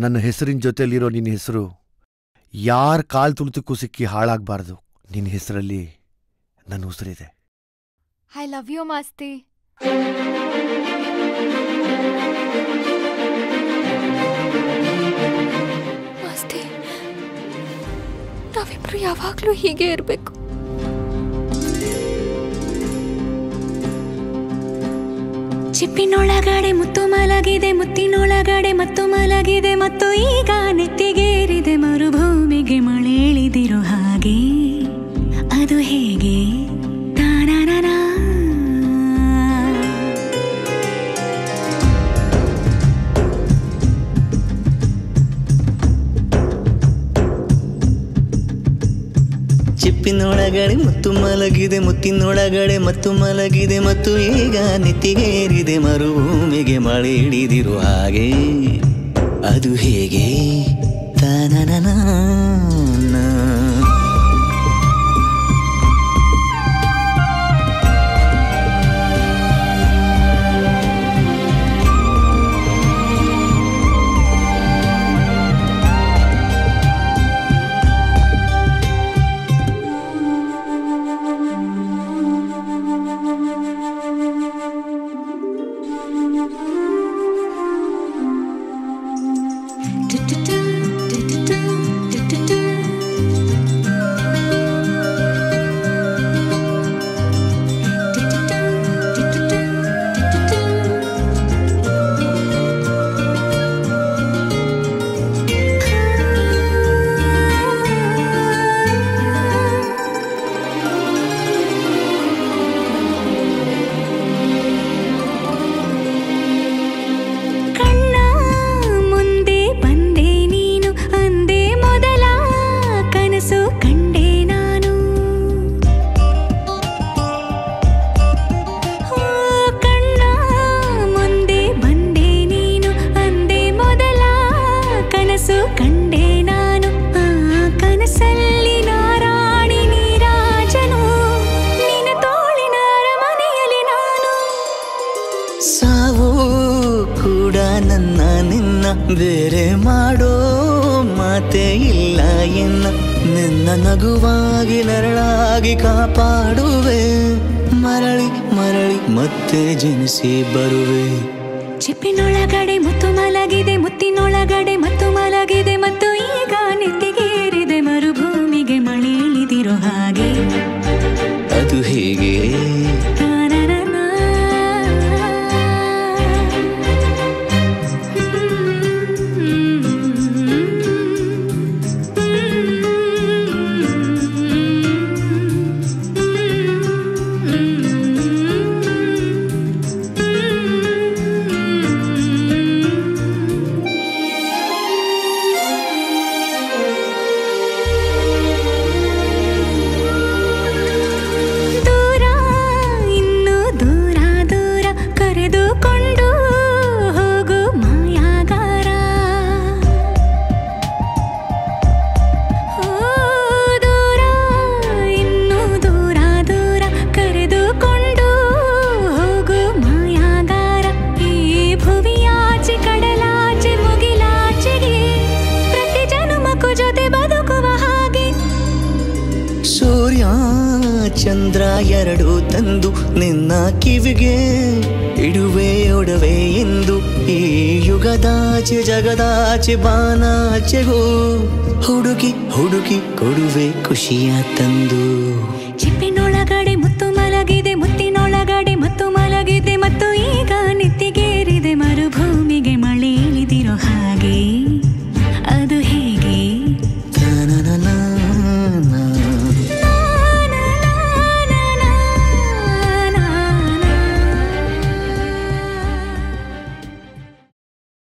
ನನ್ನ ಹೆಸರಿನ ಜೊತೆಲಿರೋ ನಿನ್ನ ಹೆಸರು ಯಾರ ಕಾಲ್ ತುಳಿತಕ್ಕೂ ಸಿಕ್ಕಿ ಹಾಳಾಗಬಾರ್ದು. ನಿನ್ನ ಹೆಸರಲ್ಲಿ ನನ್ನ ಉಸಿರಿದೆ. I love you Masti. Masti, ನಾವಿಬ್ರು ಯಾವಾಗ್ಲೂ ಹೀಗೆ ಇರಬೇಕು. ಚಿಪ್ಪಿನೊಳಗಡೆ ಮುತ್ತು ಮಲಗಿದೆ, ಮುತ್ತಿನೊಳಗಡೆ ಮತ್ತು ಮಲಗಿದೆ, ಮತ್ತು ಈಗ ನೆತ್ತಿಗೇರಿದೆ ಮರುಭೂಮಿಗೆ ಮಳೆ ಇಳಿದಿರೋ ಹಾಗೆ. ಅದು ಹೇಗೆ? ತಾನಾನಾ ಚಿಪ್ಪಿನೊಳಗಡೆ ಮುತ್ತು ಮಲಗಿದೆ, ಮುತ್ತಿನೊಳಗಡೆ ಮತ್ತು ಮಲಗಿದೆ, ಮತ್ತು ಈಗ ನೆತ್ತಿಗೇರಿದೆ ಮರುಭೂಮಿಗೆ ಮಳೆ ಹಿಡಿದಿರೋ ಹಾಗೆ. ಅದು ಹೇಗೆ? ತಾನನನಾ ಬೇರೆ ಮಾಡೋ ಮಾತೆ ಇಲ್ಲ ಎನ್ನ. ನಿನ್ನ ನಗುವಾಗಿ ನರಳಾಗಿ ಕಾಪಾಡುವೆ, ಮರಳಿ ಮರಳಿ ಮತ್ತೆ ಜನಿಸಿ ಬರುವೆ. ಚಿಪ್ಪಿನೊಳಗಡೆ ಮುತ್ತು ಮಲಗಿದೆ, ಮುತ್ತಿನೊಳಗಡೆ ಮತ್ತು ಮಲಗಿದೆ, ಮತ್ತು ಈಗ ನೆತ್ತಿಗೇರಿದೆ ಮರುಭೂಮಿಗೆ ಮಳೆ ಇಳಿದಿರೋ ಹಾಗೆ. ಅದು ಹೇಗೆ? ಚಂದ್ರ ಎರಡು ತಂದು ನಿನ್ನ ಕಿವಿಗೆ ಇಡುವೆ ಒಡವೆ ಎಂದು. ಈ ಯುಗದಾಚೆ ಜಗದಾಚೆ ಬಾನಾಚೆಗೂ ಹುಡುಕಿ ಹುಡುಕಿ ಕೊಡುವೆ ಖುಷಿಯ ತಂದು.